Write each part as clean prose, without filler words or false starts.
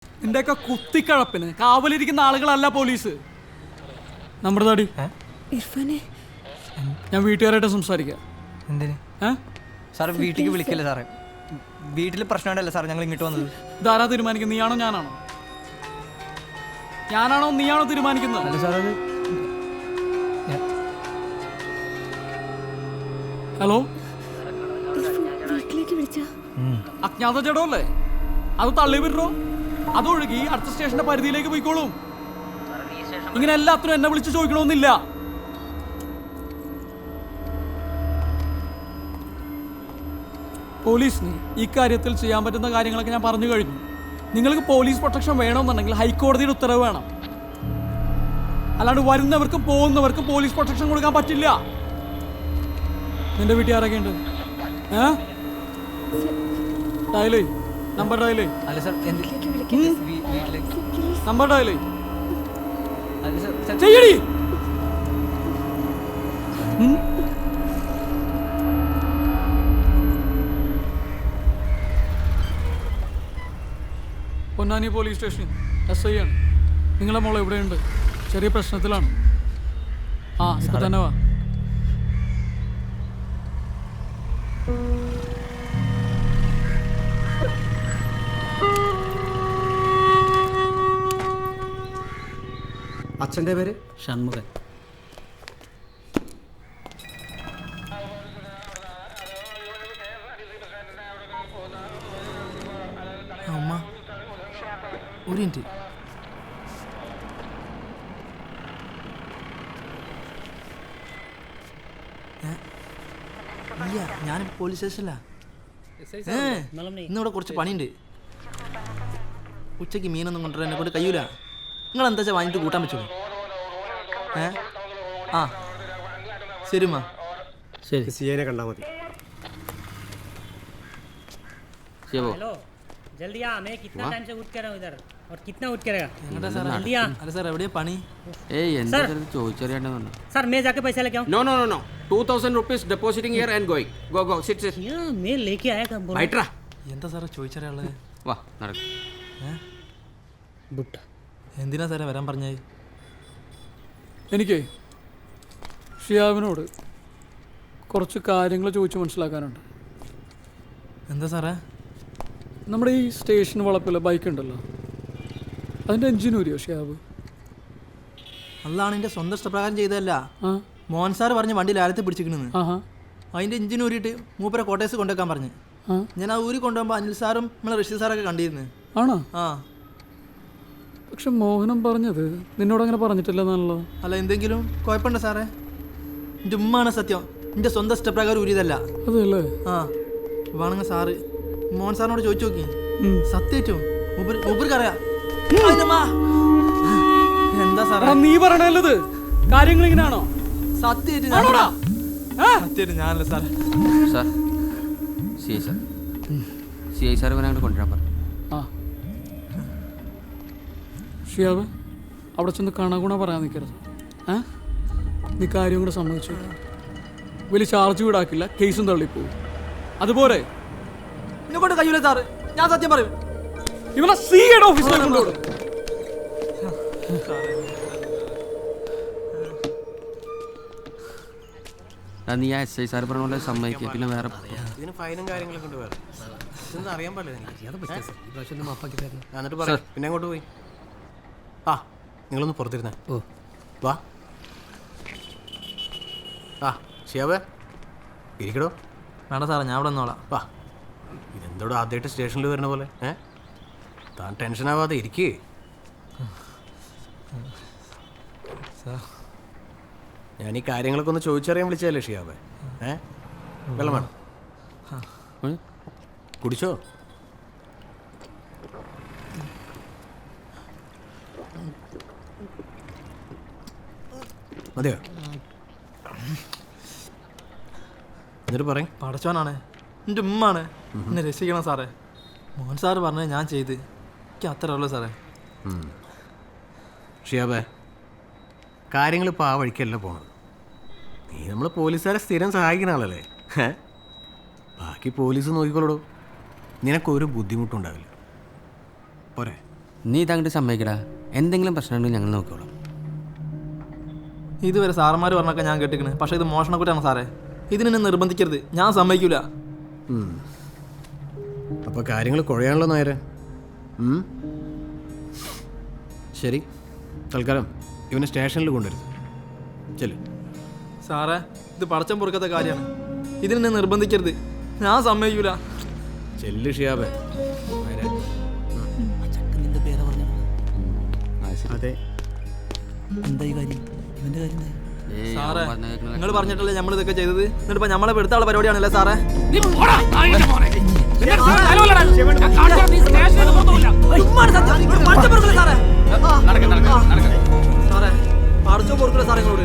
നിന്റെയൊക്കെ കുത്തിക്കഴപ്പിന് കാവലിരിക്കുന്ന ആളുകളല്ല പോലീസ്. നമ്മുടെ താടി ഞാൻ വീട്ടുകാരായിട്ട് സംസാരിക്കാം. എന്തിന് സാർ വീട്ടിലേക്ക് വിളിക്കല്ലേ സാറേ? വീട്ടിൽ പ്രശ്നമുണ്ടല്ലേ സാർ ഞങ്ങൾ ഇങ്ങോട്ട് വന്നത്? ഇതാരാ തീരുമാനിക്കുന്നത്? നീയാണോ ഞാനാണോ? ഞാനാണോ നീയാണോ തീരുമാനിക്കുന്നത്? അല്ല സാർ അത് ഹലോ, വീട്ടിലേക്ക് വിളിച്ചാ അജ്ഞാത ജഡമല്ലേ? അത് തള്ളി വിടറോ? അതൊഴുകി അടുത്ത സ്റ്റേഷന്റെ പരിധിയിലേക്ക് പോയിക്കോളും. ഇങ്ങനെ എല്ലാത്തിനും എന്നെ വിളിച്ച് ചോദിക്കണമെന്നില്ല. പോലീസിന് ഈ കാര്യത്തിൽ ചെയ്യാൻ പറ്റുന്ന കാര്യങ്ങളൊക്കെ ഞാൻ പറഞ്ഞു കഴിഞ്ഞു. നിങ്ങൾക്ക് പോലീസ് പ്രൊട്ടക്ഷൻ വേണമെന്നുണ്ടെങ്കിൽ ഹൈക്കോടതിയുടെ ഉത്തരവ് വേണം. അല്ലാണ്ട് വരുന്നവർക്കും പോകുന്നവർക്കും പോലീസ് പ്രൊട്ടക്ഷൻ കൊടുക്കാൻ പറ്റില്ല. നിന്റെ വീട്ടിൽ ആരൊക്കെ ഉണ്ട്? ഡയലേ നമ്പർ ഡയലേ. അല്ല സാർ നമ്പർ ഡയലേ അല്ല സാർ ചെയ്യടി. പൊന്നാനി പോലീസ് സ്റ്റേഷൻ SI ആണ്. നിങ്ങളെ മോളെ എവിടെയുണ്ട്? ചെറിയ പ്രശ്നത്തിലാണ്. ഇപ്പൊ തന്നെ വാ. അച്ഛൻ്റെ പേര് ഷൺമുഖൻ. അമ്മ ഒരു മിനിറ്റ്. ഇല്ല, ഞാൻ പോലീസ് സ്റ്റേഷനിലാ. ഇന്നിവിടെ കുറച്ച് പണിയുണ്ട്. ഉച്ചയ്ക്ക് മീനൊന്നും കൊണ്ടുവരാൻ എന്നെ കൊണ്ട് കഴിയൂല. നിങ്ങൾ എന്താ വെച്ചാൽ വാങ്ങിയിട്ട് കൂട്ടാൻ പറ്റുമോ? ആ ശരി മാ. ശരി. സിഐനെ കണ്ടാൽ മതി. हेलो जल्दी आ, मैं कितना टाइम से उठ कर रहा हूँ इधर और कितना उठ करेगा? जल्दी आ. അല്ല സാർ എവിടെയാ പണി? सर मैं जाके पैसा लेके आऊँ. No. 2,000 rupees depositing here and going. Go. Sit. क्या मैं लेके आया था बोलो. Right. എന്താ സാറേ ചോദിച്ചറിയാനുള്ളത്? വാ നടക്ക്. बुट्टा എന്തിനാ സാറേ വരാൻ പറഞ്ഞത്? എനിക്ക് ഷിയാബിനോട് കുറച്ച് കാര്യങ്ങൾ ചോദിച്ച് മനസ്സിലാക്കാനുണ്ട്. എന്താ സാറേ? നമ്മുടെ ഈ സ്റ്റേഷൻ വളപ്പിൽ ബൈക്ക് ഉണ്ടല്ലോ, അതിൻ്റെ എൻജിൻ ഊരിയോ ഷിയാബ്? അതാണ് എൻ്റെ സ്വന്തം ഇഷ്ടപ്രകാരം ചെയ്തതല്ല. ആ മോഹൻ സാർ പറഞ്ഞ് വണ്ടി ലാലത്തിൽ പിടിച്ചിരിക്കണെന്ന്. ആഹാ അതിൻ്റെ എഞ്ചിൻ ഊരിയിട്ട് മൂപ്പരെ കോട്ടേഴ്സ് കൊണ്ടുവെക്കാൻ പറഞ്ഞ്. ഞാൻ ആ ഊരി കൊണ്ടുപോകുമ്പോൾ അനിൽ സാറും നമ്മളെ റഷീദ് സാറൊക്കെ കണ്ടിരുന്നു. ആണോ? ആ പക്ഷെ മോഹനം പറഞ്ഞത് നിന്നോട് അങ്ങനെ പറഞ്ഞിട്ടില്ലെന്നാണല്ലോ. അല്ല എന്തെങ്കിലും കുഴപ്പമുണ്ടോ സാറേ? എൻ്റെ ഉമ്മാണ് സത്യം. എൻ്റെ സ്വന്തം ഇഷ്ടപ്രകാരം ഊരിയതല്ല. അതല്ലേ? ആ വേണമെങ്കിൽ സാറ് മോഹൻ സാറിനോട് ചോദിച്ചു നോക്കി. സത്യേറ്റവും മൂപ്പർക്കറിയാം. എന്താ സാറേ നീ പറയണല്ലത്? കാര്യങ്ങൾ ഇങ്ങനെയാണോ? സത്യേറ്റ് ഞാനല്ല സാറേ. സാർ CI സാർ ഇവനെ അങ്ങോട്ട് കൊണ്ടുവരാൻ പറഞ്ഞു. ഷിയാബ് അവിടെ ചെന്ന് കണകുണ പറയാൻ നിൽക്കരുത്. നീ കാര്യം കൂടെ സമ്മതിച്ചു. വലിയ ചാർജ് വീടാക്കില്ല, കേസും തള്ളിപ്പോവും. അതുപോലെ എന്നെ കൊണ്ട് കഴിയൂല സാറ്. ഞാൻ സത്യം പറയും. ഇവനെ CID ഓഫീസിലേക്ക് കൊണ്ടുപോകും. നീ ആ SI സാർ പറഞ്ഞ പോലെ സമ്മതിക്കുക. പിന്നെ വേറെ ഇതിന് ഫൈനും കാര്യങ്ങളൊക്കെ ഉണ്ട്. വേറെ ഇതൊന്നും അറിയാൻ പാടില്ല. എന്നിട്ട് പറയാം. പിന്നെ അങ്ങോട്ട് പോയി. നിങ്ങളൊന്ന് പുറത്തിരുന്നേ. വാ. ഷിയാബേ ഇരിക്കടോ. വേണ്ട സാറേ, ഞാൻ ഇവിടെ നിന്നോളാം. വാ. ഇതെന്തോടോ ആദ്യമായിട്ട് സ്റ്റേഷനിൽ വരുന്ന പോലെ? താൻ ടെൻഷനാവാതെ ഇരിക്കേ. ഞാൻ ഈ കാര്യങ്ങളൊക്കെ ഒന്ന് ചോദിച്ചറിയാൻ വിളിച്ചതല്ലേ ഷിയാബേ? വെള്ളം വേണം? കുടിച്ചോ? മതിയോ? എന്നിട്ട് പറയും. പടച്ചോനാണ്, എൻ്റെ ഉമ്മാണ്. എന്നെ രക്ഷിക്കണം സാറേ. മോഹൻ സാറ് പറഞ്ഞത് ഞാൻ ചെയ്ത്. എനിക്ക് അത്ര ഉള്ളൂ സാറേ. ഷിയാബേ കാര്യങ്ങളിപ്പോൾ ആ വഴിക്കല്ല പോണത്. നീ നമ്മൾ പോലീസുകാരെ സ്ഥിരം സഹായിക്കുന്ന ആളല്ലേ? ബാക്കി പോലീസ് നോക്കിക്കോളൂ. നിനക്കൊരു ബുദ്ധിമുട്ടുണ്ടാവില്ല. പോരെ? നീ ഇതങ്ങോട്ട് സമ്മതിക്കടാ. എന്തെങ്കിലും പ്രശ്നമുണ്ടെങ്കിൽ ഞങ്ങൾ നോക്കിക്കോളാം. ഇതുവരെ സാറന്മാർ പറഞ്ഞൊക്കെ ഞാൻ കേട്ടിക്കണ്. പക്ഷേ ഇത് മോഷണക്കുറ്റാണ് സാറേ. ഇതിനെന്നെ നിർബന്ധിക്കരുത്, ഞാൻ സമ്മതിക്കൂല. അപ്പോൾ കാര്യങ്ങൾ കുഴയാണല്ലോ നേരെ. ശരി, തൽക്കാലം ഇവനെ സ്റ്റേഷനിൽ കൊണ്ടുവരുത്. ചെല്ലു. സാറേ, ഇത് പടച്ചം പൊറുക്കാത്ത കാര്യമാണ്. ഇതിനെന്നെ നിർബന്ധിക്കരുത്, ഞാൻ സമ്മതിക്കൂല. ചെല്ലു ഷിയാബേ. അതെ, സാറേ, നിങ്ങൾ പറഞ്ഞിട്ടല്ലേ നമ്മൾ ഇതൊക്കെ ചെയ്തത്. എന്നിട്ട് ഇപ്പം നമ്മളെ പെടുത്താനുള്ള പരിപാടിയാണല്ലേ സാറേ? സാറേ, പടച്ചോ പൊറുക്കില്ല സാറേ നിങ്ങളോട്.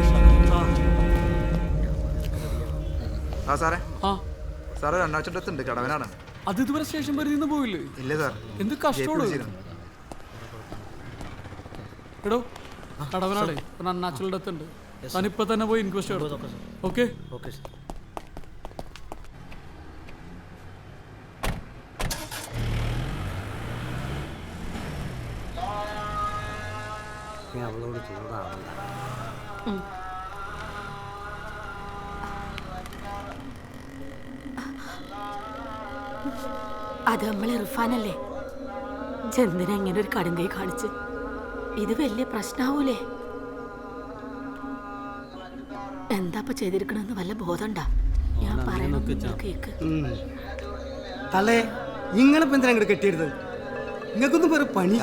സാറേ ആ സാറ് രണ്ടാഴ്ച കടവനാണ്. അത് ഇതുവരെ സ്റ്റേഷൻ പരിധിയിൽ നിന്ന് പോയില്ലേ? ഇല്ല സാർ, എന്ത് കഷ്ടമാണ്. എടോ കടവനാട് അൺനാച്ചുറൽ ഡെത്ത് ഉണ്ട്. താനിപ്പോ തന്നെ പോയി ഇൻക്വസ്റ്റ് എടുത്തു. ഓക്കെ അത് നമ്മളെ ഇർഫാനല്ലേ? ചെന്തിനെ ഇങ്ങനെ ഒരു കടുങ്കൈ കാണിച്ച് ഇത് വലിയ പ്രശ്നാവൂലേ? എന്താ ചെയ്തിരിക്കണെന്ന് വല്ല ബോധണ്ടാ? ഞാൻ പറയണ കേക്ക്. തള്ളേ, നിങ്ങളിപ്പോ എന്തിനാ ഇങ്ങോട്ട് കെട്ടിയെടുത്തത്? നിങ്ങൾക്കൊന്നും വേറെ പണി.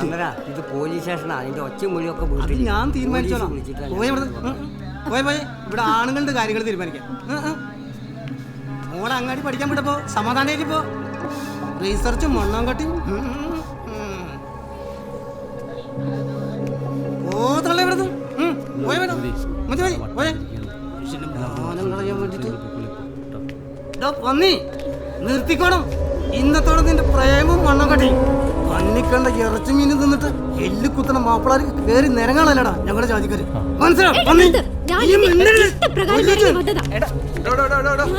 ഇത് പോലീസ് സ്റ്റേഷനാണ്. അതിന്റെ ഒച്ച മൊഴിയൊക്കെ അത് ഞാൻ തീരുമാനിച്ചോളാം. പോയ ഇവിടെ ആണുങ്ങളുടെ കാര്യങ്ങൾ തീരുമാനിക്കാം. മോളെ അങ്ങാടി പഠിക്കാൻ വിട്ടപ്പോ സമാധാനമായിട്ട് പോ. റീസർച്ചും മണ്ണാങ്കട്ടിയും ഓ തള്ളേ ഇവിടെ പോയ വേണം. മതി മതി പോയേ. പന്നി നിർത്തിക്കോണം. ഇന്നത്തോടെ നിന്റെ പ്രേമം മണ്ണം കട്ടി. കണ്ണിക്കണ്ട ഇറച്ചി മീനും തിന്നിട്ട് എല്ലു കുത്തണ മാപ്പിളാര് കേറി നിരങ്ങാണല്ലടാ ഞങ്ങളുടെ ജാതിക്കാര്. മനസ്സിലാവും?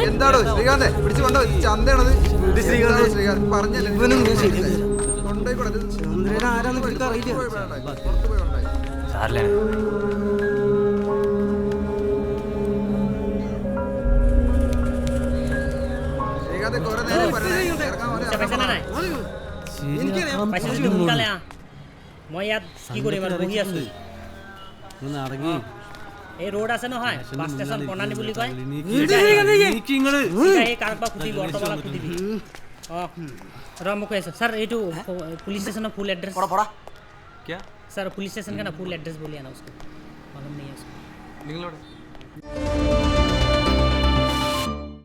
എന്താണോ ശ്രീകാന്തെ പിടിച്ചു കൊണ്ടോ? ചന്തയാണത്. ശ്രീകാന്ത് പറഞ്ഞല്ലേ ചന്ദ്രൻ ആരാന്ന് പിടിക്കാൻ അറിയില്ല. ശ്രീകാന്ത് കുറെ നേരം പറഞ്ഞേ. पैसा ना पैसा যদি উঠালে মই ইয়াত কি কৰিম আৰু বহি আছো। এই ৰোড আছে নহয়, বাছ ষ্টেচন বনানি বুলি কয়। এই কাৰোবাক সুধিবি, অটোৱালাক সুধিবি। ৰ মোক কৈ আছে सर এইটো পুলিচ স্টেশনৰ ফুল এড্ৰেছ पड़ा क्या सर पुलिस स्टेशन का ना फुल एड्रेस बोलिए ना उसको, मालूम नहीं है उसको। निकलो।